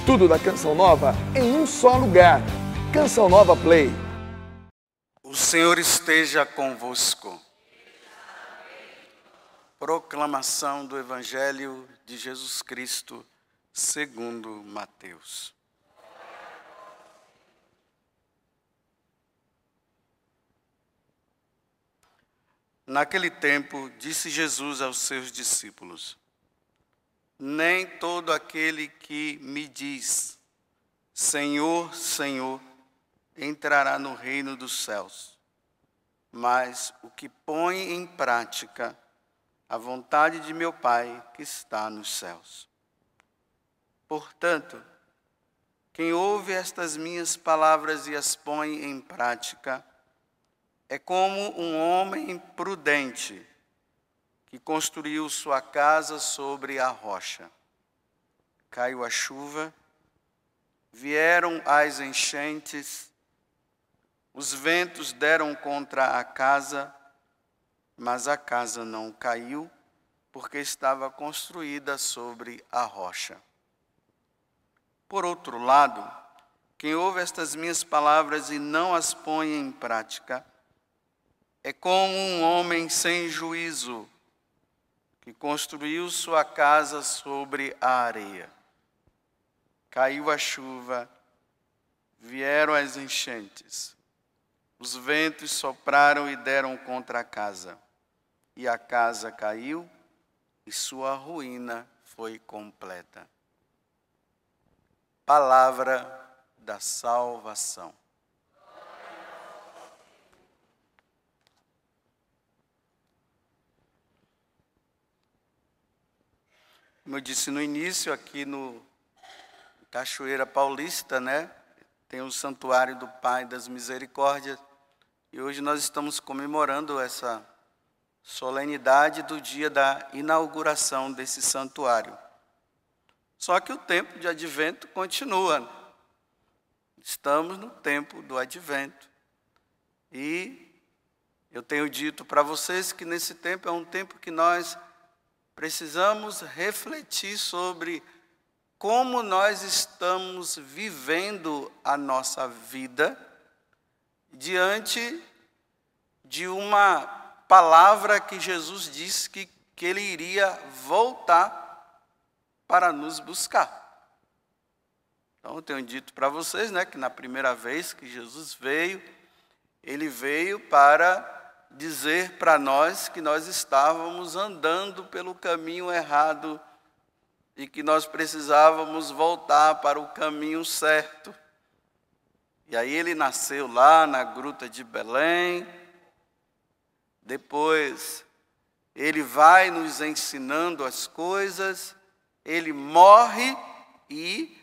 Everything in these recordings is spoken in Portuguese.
Tudo da Canção Nova em um só lugar. Canção Nova Play. O Senhor esteja convosco. Proclamação do Evangelho de Jesus Cristo, segundo Mateus. Naquele tempo, disse Jesus aos seus discípulos: nem todo aquele que me diz, Senhor, Senhor, entrará no reino dos céus, mas o que põe em prática a vontade de meu Pai que está nos céus. Portanto, quem ouve estas minhas palavras e as põe em prática, é como um homem prudente que construiu sua casa sobre a rocha. Caiu a chuva, vieram as enchentes, os ventos deram contra a casa, mas a casa não caiu, porque estava construída sobre a rocha. Por outro lado, quem ouve estas minhas palavras e não as põe em prática, é como um homem sem juízo, que construiu sua casa sobre a areia. Caiu a chuva, vieram as enchentes, os ventos sopraram e deram contra a casa, e a casa caiu, e sua ruína foi completa. Palavra da salvação. Como eu disse no início, aqui no Cachoeira Paulista, tem o Santuário do Pai das Misericórdias, e hoje nós estamos comemorando essa solenidade do dia da inauguração desse santuário. Só que o tempo de advento continua. Estamos no tempo do advento. E eu tenho dito para vocês que nesse tempo é um tempo que nós precisamos refletir sobre como nós estamos vivendo a nossa vida diante de uma palavra que Jesus disse que ele iria voltar para nos buscar. Então, eu tenho dito para vocês, que na primeira vez que Jesus veio, ele veio para dizer para nós que nós estávamos andando pelo caminho errado e que nós precisávamos voltar para o caminho certo. E aí ele nasceu lá na Gruta de Belém. Depois ele vai nos ensinando as coisas, ele morre e,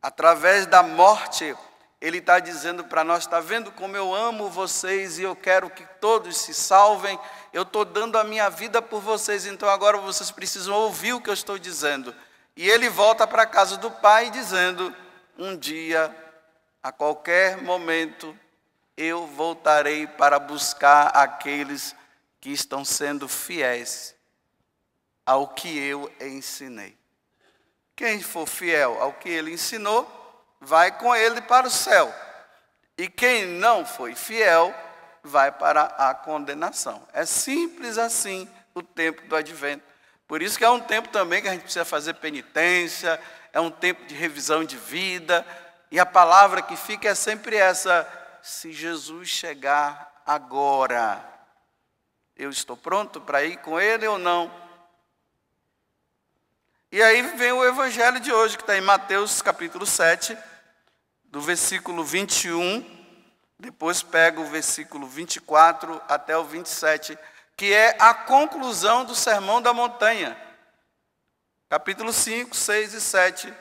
através da morte, ele está dizendo para nós: está vendo como eu amo vocês e eu quero que todos se salvem? Eu estou dando a minha vida por vocês, então agora vocês precisam ouvir o que eu estou dizendo. E ele volta para a casa do Pai dizendo: um dia, a qualquer momento, eu voltarei para buscar aqueles que estão sendo fiéis ao que eu ensinei. Quem for fiel ao que ele ensinou, vai com ele para o céu. E quem não foi fiel, vai para a condenação. É simples assim o tempo do advento. Por isso que é um tempo também que a gente precisa fazer penitência, é um tempo de revisão de vida. E a palavra que fica é sempre essa: se Jesus chegar agora, eu estou pronto para ir com ele ou não? E aí vem o evangelho de hoje, que está em Mateus capítulo 7, do versículo 21, depois pega o versículo 24 até o 27, que é a conclusão do Sermão da Montanha. Capítulo 5, 6 e 7,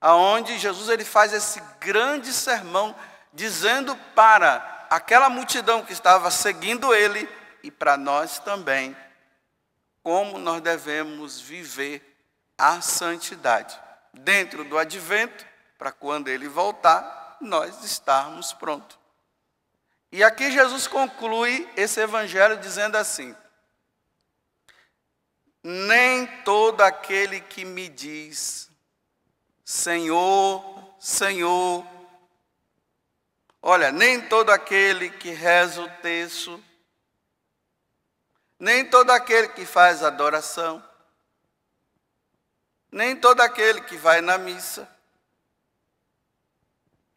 aonde Jesus ele faz esse grande sermão, dizendo para aquela multidão que estava seguindo ele, e para nós também, como nós devemos viver a santidade dentro do advento, para quando ele voltar, nós estarmos prontos. E aqui Jesus conclui esse evangelho dizendo assim: nem todo aquele que me diz, Senhor, Senhor. Olha, nem todo aquele que reza o terço, nem todo aquele que faz adoração, nem todo aquele que vai na missa,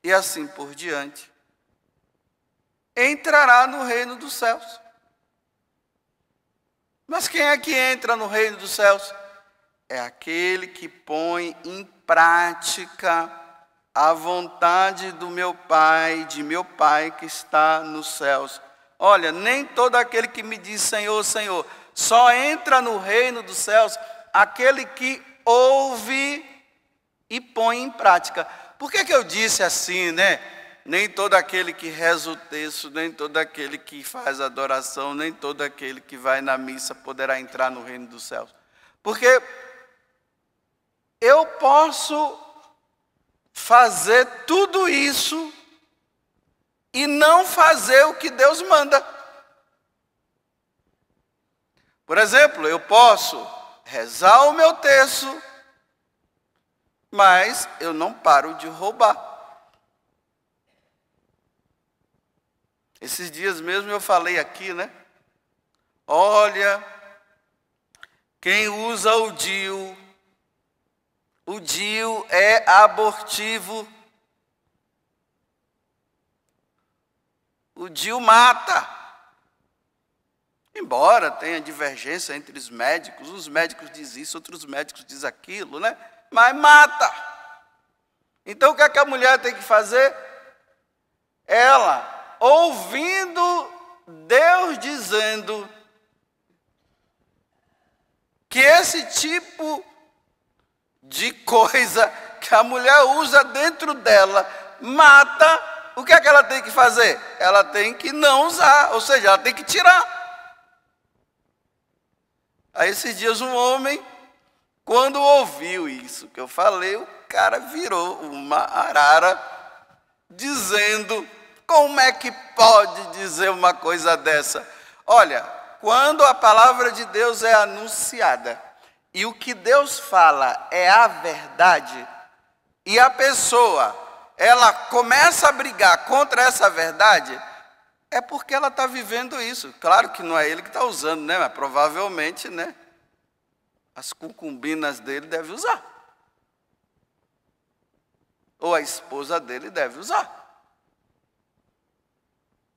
e assim por diante, entrará no reino dos céus. Mas quem é que entra no reino dos céus? É aquele que põe em prática a vontade do meu Pai, de meu Pai que está nos céus. Olha, nem todo aquele que me diz Senhor, Senhor, só entra no reino dos céus aquele que ouve e põe em prática. Por que eu disse assim, né? Nem todo aquele que reza o texto, nem todo aquele que faz adoração, nem todo aquele que vai na missa poderá entrar no reino dos céus. Porque eu posso fazer tudo isso e não fazer o que Deus manda. Por exemplo, eu posso rezar o meu terço, mas eu não paro de roubar. Esses dias mesmo eu falei aqui, né? Olha, quem usa o DIU é abortivo. O DIU mata. Embora tenha divergência entre os médicos dizem isso, outros médicos dizem aquilo, né? Mas mata. Então o que é que a mulher tem que fazer? Ela, ouvindo Deus dizendo que esse tipo de coisa que a mulher usa dentro dela mata, o que é que ela tem que fazer? Ela tem que não usar, ou seja, ela tem que tirar. Aí esses dias um homem, quando ouviu isso que eu falei, o cara virou uma arara, dizendo, como é que pode dizer uma coisa dessa? Olha, quando a palavra de Deus é anunciada, e o que Deus fala é a verdade, e a pessoa, ela começa a brigar contra essa verdade, é porque ela está vivendo isso. Claro que não é ele que está usando, né? Mas provavelmente, né? As concubinas dele devem usar. Ou a esposa dele deve usar.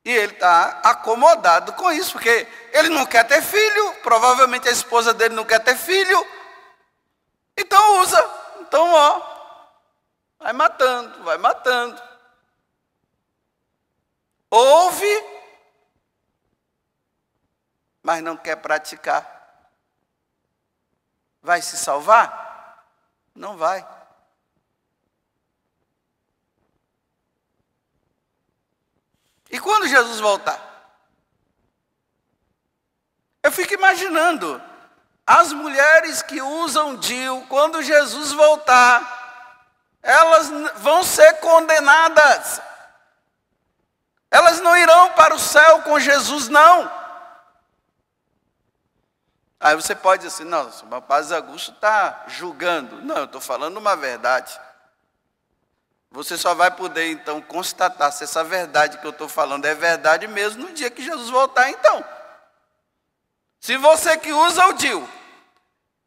E ele está acomodado com isso, porque ele não quer ter filho, provavelmente a esposa dele não quer ter filho. Então usa. Então, ó, vai matando, vai matando. Ouve, mas não quer praticar. Vai se salvar? Não vai. E quando Jesus voltar? Eu fico imaginando as mulheres que usam DIU, quando Jesus voltar, elas vão ser condenadas. Elas não irão para o céu com Jesus, não. Aí você pode dizer assim, não, o Padre Augusto está julgando. Não, eu estou falando uma verdade. Você só vai poder, então, constatar se essa verdade que eu estou falando é verdade mesmo no dia que Jesus voltar, então. Se você que usa o DIU,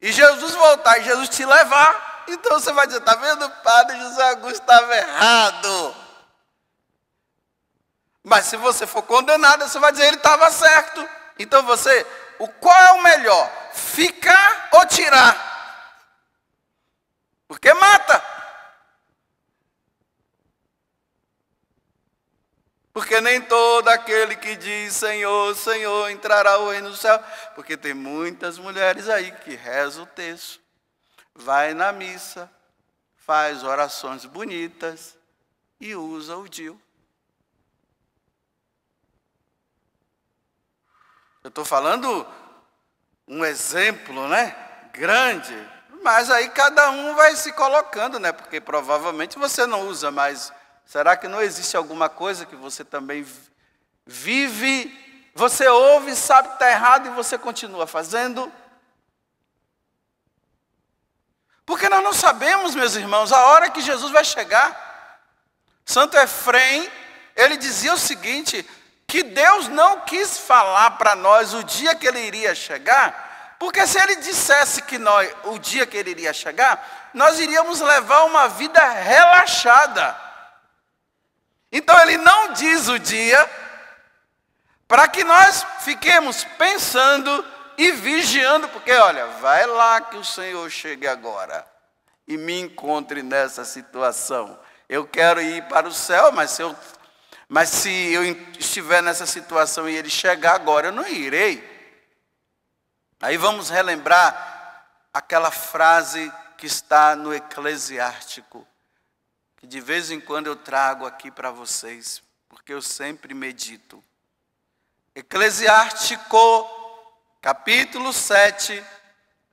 e Jesus voltar e Jesus te levar, então você vai dizer, está vendo, o Padre José Augusto estava errado. Mas se você for condenado, você vai dizer, ele estava certo. Então você, qual é o melhor? Ficar ou tirar? Porque mata. Porque nem todo aquele que diz Senhor, Senhor, entrará ao reino do céu. Porque tem muitas mulheres aí que rezam o texto, vai na missa, faz orações bonitas e usa o DIU. Eu estou falando um exemplo, né? Grande, mas aí cada um vai se colocando, né? Porque provavelmente você não usa mais. Será que não existe alguma coisa que você também vive, você ouve, sabe que está errado e você continua fazendo? Porque nós não sabemos, meus irmãos, a hora que Jesus vai chegar. Santo Efrém, ele dizia o seguinte, que Deus não quis falar para nós o dia que ele iria chegar, porque se ele dissesse que o dia que ele iria chegar, nós iríamos levar uma vida relaxada. Então ele não diz o dia, para que nós fiquemos pensando e vigiando, porque olha, vai lá que o Senhor chegue agora e me encontre nessa situação. Eu quero ir para o céu, mas se eu estiver nessa situação e ele chegar agora, eu não irei. Aí vamos relembrar aquela frase que está no Eclesiástico, que de vez em quando eu trago aqui para vocês, porque eu sempre medito. Eclesiástico, capítulo 7,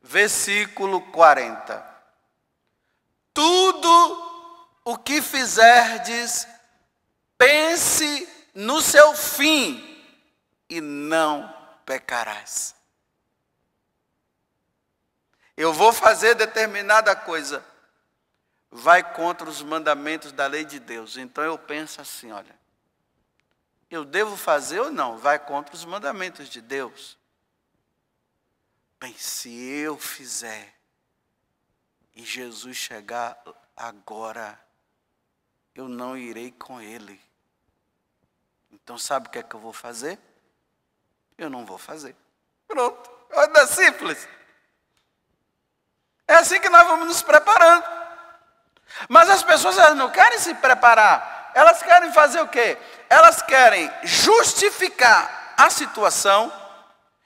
versículo 40. Tudo o que fizerdes, pense no seu fim e não pecarás. Eu vou fazer determinada coisa, vai contra os mandamentos da lei de Deus. Então eu penso assim, olha, eu devo fazer ou não? Vai contra os mandamentos de Deus. Bem, se eu fizer e Jesus chegar agora, eu não irei com ele. Então sabe o que é que eu vou fazer? Eu não vou fazer. Pronto, é simples. É assim que nós vamos nos preparando. Mas as pessoas elas não querem se preparar. Elas querem fazer o quê? Elas querem justificar a situação.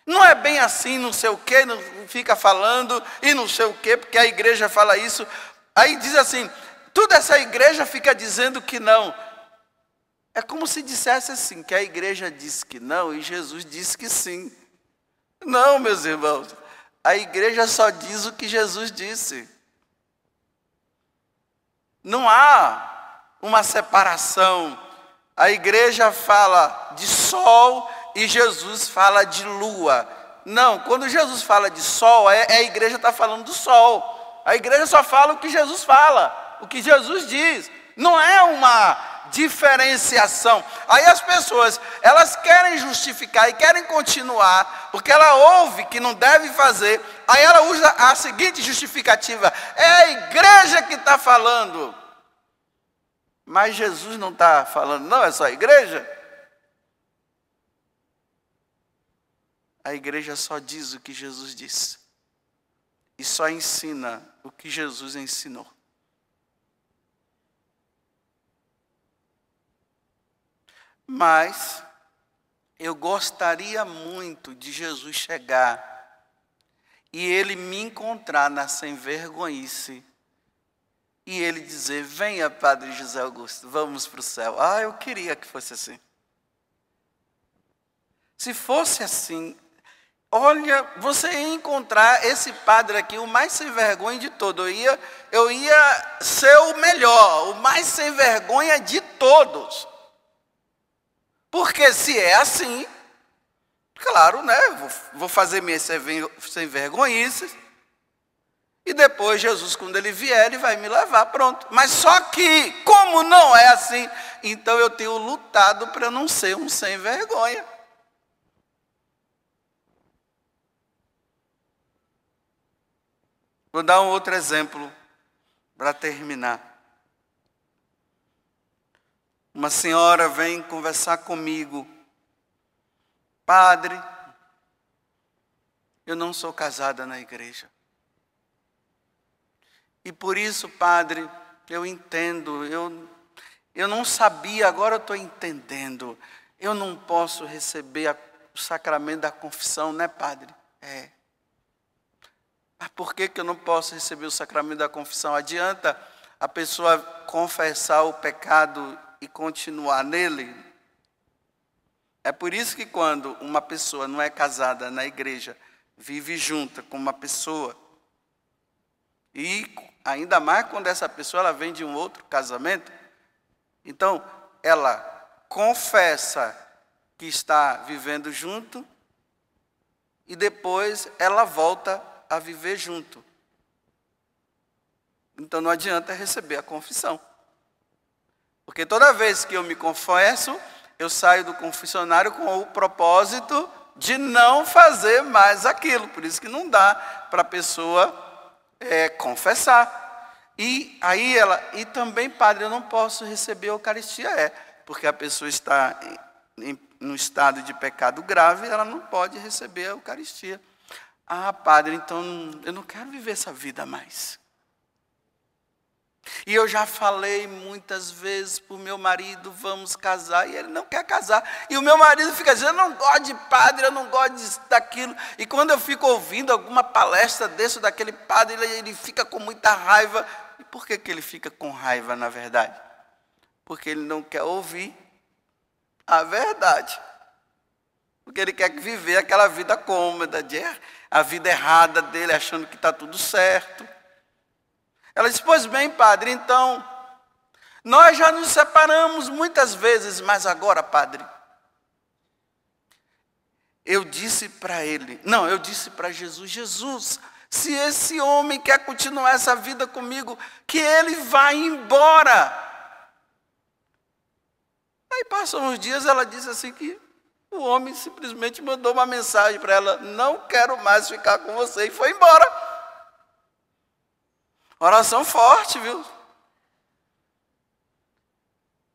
Não é bem assim, não sei o quê, não fica falando e não sei o quê, porque a igreja fala isso. Aí diz assim, toda essa igreja fica dizendo que não. É como se dissesse assim, que a igreja disse que não e Jesus disse que sim. Não, meus irmãos, a igreja só diz o que Jesus disse. Não há uma separação. A igreja fala de sol e Jesus fala de lua. Não, quando Jesus fala de sol, a igreja está falando do sol. A igreja só fala o que Jesus fala, o que Jesus diz. Não é uma diferenciação. Aí as pessoas, elas querem justificar e querem continuar, porque ela ouve que não deve fazer. Aí ela usa a seguinte justificativa, é a igreja que está falando. Mas Jesus não está falando, não, é só a igreja. A igreja só diz o que Jesus disse. E só ensina o que Jesus ensinou. Mas eu gostaria muito de Jesus chegar e ele me encontrar na sem-vergonhice e ele dizer, venha Padre José Augusto, vamos para o céu. Ah, eu queria que fosse assim. Se fosse assim, olha, você ia encontrar esse padre aqui, o mais sem vergonha de todo. Eu ia ser o melhor, o mais sem vergonha de todos. Porque se é assim, claro, né? Vou fazer minhas sem vergonhices. E depois Jesus, quando ele vier, ele vai me levar, pronto. Mas só que, como não é assim, então eu tenho lutado para não ser um sem vergonha. Vou dar um outro exemplo para terminar. Uma senhora vem conversar comigo. Padre, eu não sou casada na igreja. E por isso, padre, eu entendo, eu não sabia, agora eu estou entendendo. Eu não posso receber o sacramento da confissão, né, padre? É. Mas por que eu não posso receber o sacramento da confissão? Adianta a pessoa confessar o pecado e continuar nele? É por isso que quando uma pessoa não é casada na igreja, vive junta com uma pessoa, e ainda mais quando essa pessoa ela vem de um outro casamento, então ela confessa que está vivendo junto e depois ela volta a viver junto. Então não adianta receber a confissão. Porque toda vez que eu me confesso, eu saio do confessionário com o propósito de não fazer mais aquilo. Por isso que não dá para a pessoa confessar. E aí e também, padre, eu não posso receber a Eucaristia. Porque a pessoa está no estado de pecado grave, ela não pode receber a Eucaristia. Ah, padre, então eu não quero viver essa vida mais. E eu já falei muitas vezes para o meu marido, vamos casar, e ele não quer casar. E o meu marido fica dizendo, eu não gosto de padre, eu não gosto disso, daquilo. E quando eu fico ouvindo alguma palestra desse ou daquele padre, ele fica com muita raiva. E por que ele fica com raiva, na verdade? Porque ele não quer ouvir a verdade. Porque ele quer viver aquela vida cômoda, a vida errada dele, achando que está tudo certo. Ela disse, pois bem, padre, então, nós já nos separamos muitas vezes, mas agora, padre, eu disse para Jesus, Jesus, se esse homem quer continuar essa vida comigo, que ele vá embora. Aí passam uns dias, ela disse assim que o homem simplesmente mandou uma mensagem para ela, não quero mais ficar com você, e foi embora. Oração forte, viu?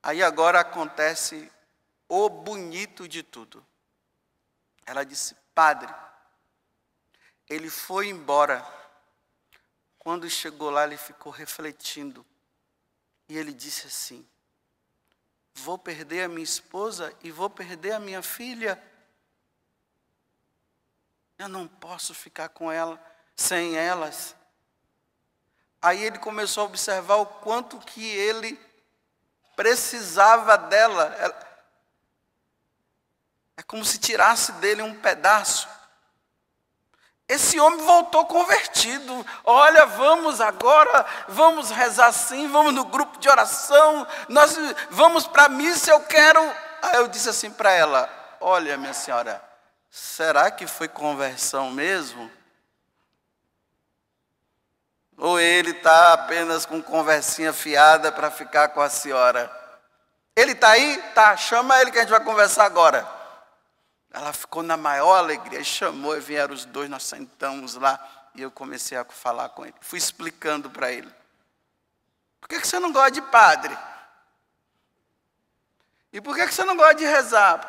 Aí agora acontece o bonito de tudo. Ela disse, padre, ele foi embora. Quando chegou lá, ele ficou refletindo. E ele disse assim, vou perder a minha esposa e vou perder a minha filha. Eu não posso ficar com ela, sem elas. Aí ele começou a observar o quanto que ele precisava dela. É como se tirasse dele um pedaço. Esse homem voltou convertido. Olha, vamos agora, vamos rezar assim, vamos no grupo de oração, nós vamos para a missa, eu quero... Aí eu disse assim para ela, olha minha senhora, será que foi conversão mesmo? Ou ele está apenas com conversinha fiada para ficar com a senhora? Ele está aí? Tá, chama ele que a gente vai conversar agora. Ela ficou na maior alegria, chamou e vieram os dois, nós sentamos lá e eu comecei a falar com ele. Fui explicando para ele. Por que você não gosta de padre? E por que você não gosta de rezar?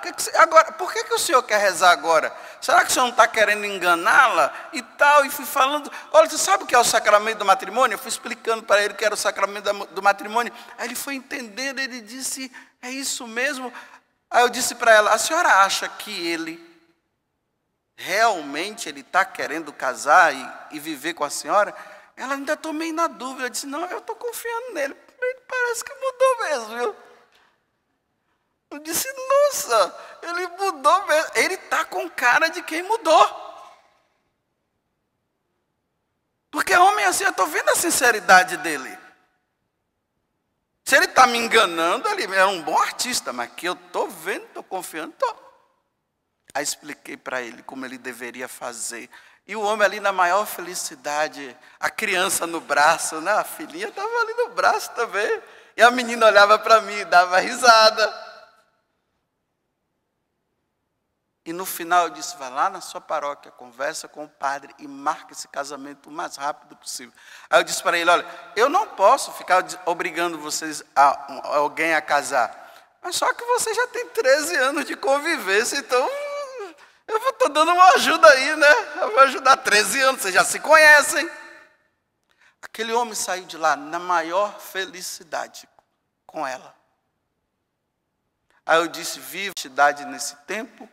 Por que o senhor quer rezar agora? Será que o senhor não está querendo enganá-la? E tal, e fui falando, olha, você sabe o que é o sacramento do matrimônio? Eu fui explicando para ele o que era o sacramento do matrimônio. Aí ele foi entendendo, ele disse, é isso mesmo? Aí eu disse para ela, a senhora acha que ele realmente está querendo casar e viver com a senhora? Ela ainda estou meio na dúvida, eu disse, não, eu estou confiando nele, ele parece que mudou mesmo, viu? Eu disse, nossa, ele mudou mesmo. Ele está com cara de quem mudou. Porque homem assim, eu estou vendo a sinceridade dele. Se ele está me enganando, ele é um bom artista, mas que eu estou vendo, estou confiando, estou. Aí expliquei para ele como ele deveria fazer. E o homem ali na maior felicidade, a criança no braço, né? A filhinha estava ali no braço também. E a menina olhava para mim e dava risada. E no final eu disse, vai lá na sua paróquia, conversa com o padre e marca esse casamento o mais rápido possível. Aí eu disse para ele, olha, eu não posso ficar obrigando alguém a casar. Mas só que você já tem 13 anos de convivência, então eu estou dando uma ajuda aí, né? Eu vou ajudar 13 anos, vocês já se conhecem. Aquele homem saiu de lá na maior felicidade com ela. Aí eu disse, viva a santidade nesse tempo.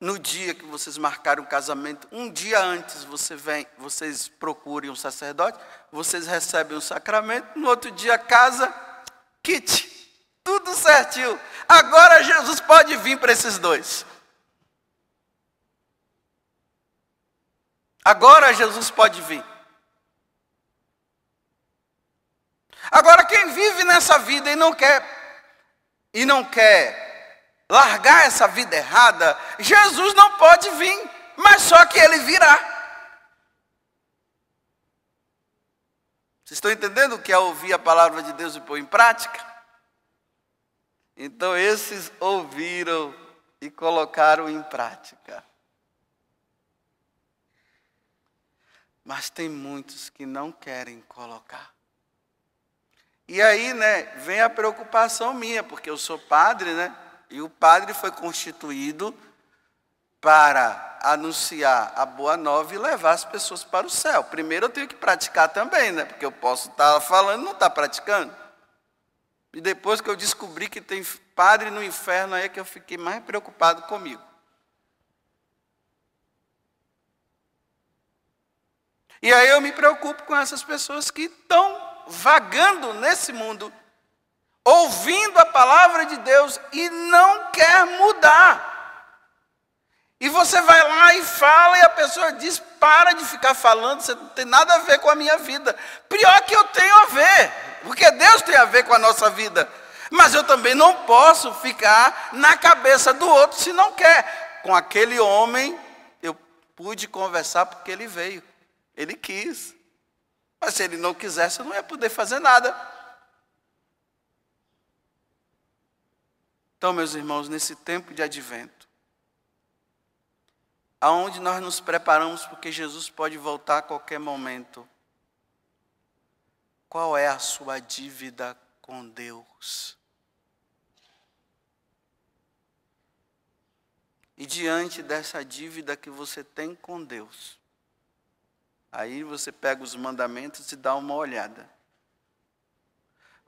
No dia que vocês marcaram o casamento, um dia antes vocês procurem um sacerdote, vocês recebem o sacramento, no outro dia casa, kit, tudo certinho. Agora Jesus pode vir para esses dois. Agora Jesus pode vir. Agora quem vive nessa vida e não quer largar essa vida errada, Jesus não pode vir, mas só que ele virá. Vocês estão entendendo o que é ouvir a palavra de Deus e pôr em prática? Então esses ouviram e colocaram em prática. Mas tem muitos que não querem colocar. E aí, né, vem a preocupação minha, porque eu sou padre, né? E o padre foi constituído para anunciar a boa nova e levar as pessoas para o céu. Primeiro eu tenho que praticar também, né? Porque eu posso estar falando e não estar praticando. E depois que eu descobri que tem padre no inferno, aí é que eu fiquei mais preocupado comigo. E aí eu me preocupo com essas pessoas que estão vagando nesse mundo, ouvindo a palavra de Deus e não quer mudar. E você vai lá e fala e a pessoa diz, para de ficar falando, você não tem nada a ver com a minha vida. Pior que eu tenho a ver, porque Deus tem a ver com a nossa vida. Mas eu também não posso ficar na cabeça do outro se não quer. Com aquele homem eu pude conversar porque ele veio, ele quis. Mas se ele não quisesse, eu não ia poder fazer nada. Então, meus irmãos, nesse tempo de advento, aonde nós nos preparamos porque Jesus pode voltar a qualquer momento, qual é a sua dívida com Deus? E diante dessa dívida que você tem com Deus, aí você pega os mandamentos e dá uma olhada.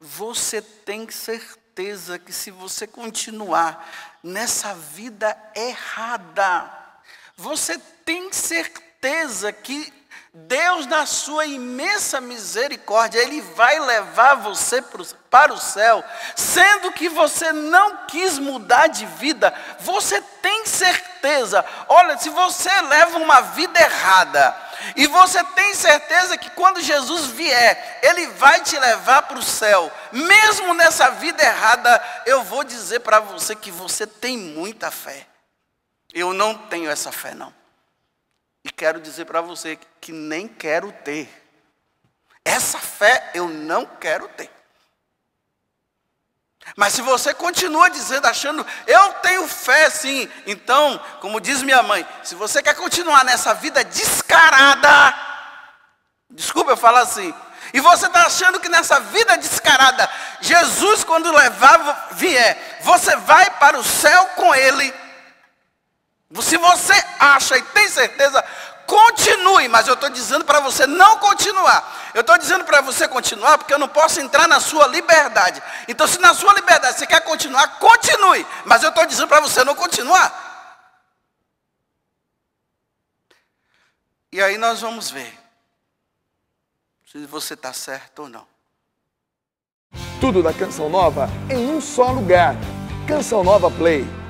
Você tem certeza que se você continuar nessa vida errada, você tem certeza que Deus, na sua imensa misericórdia, Ele vai levar você para o céu, sendo que você não quis mudar de vida. Você tem certeza, olha, se você leva uma vida errada, e você tem certeza que quando Jesus vier, Ele vai te levar para o céu, mesmo nessa vida errada, eu vou dizer para você que você tem muita fé. Eu não tenho essa fé, não. E quero dizer para você que nem quero ter. Essa fé eu não quero ter. Mas se você continua dizendo, achando, eu tenho fé sim. Então, como diz minha mãe, se você quer continuar nessa vida descarada, desculpa eu falar assim, e você está achando que nessa vida descarada, Jesus quando vier, você vai para o céu com Ele. Se você acha e tem certeza, continue, mas eu estou dizendo para você não continuar. Eu estou dizendo para você continuar porque eu não posso entrar na sua liberdade. Então se na sua liberdade você quer continuar, continue. Mas eu estou dizendo para você não continuar. E aí nós vamos ver se você está certo ou não. Tudo da Canção Nova em um só lugar. Canção Nova Play.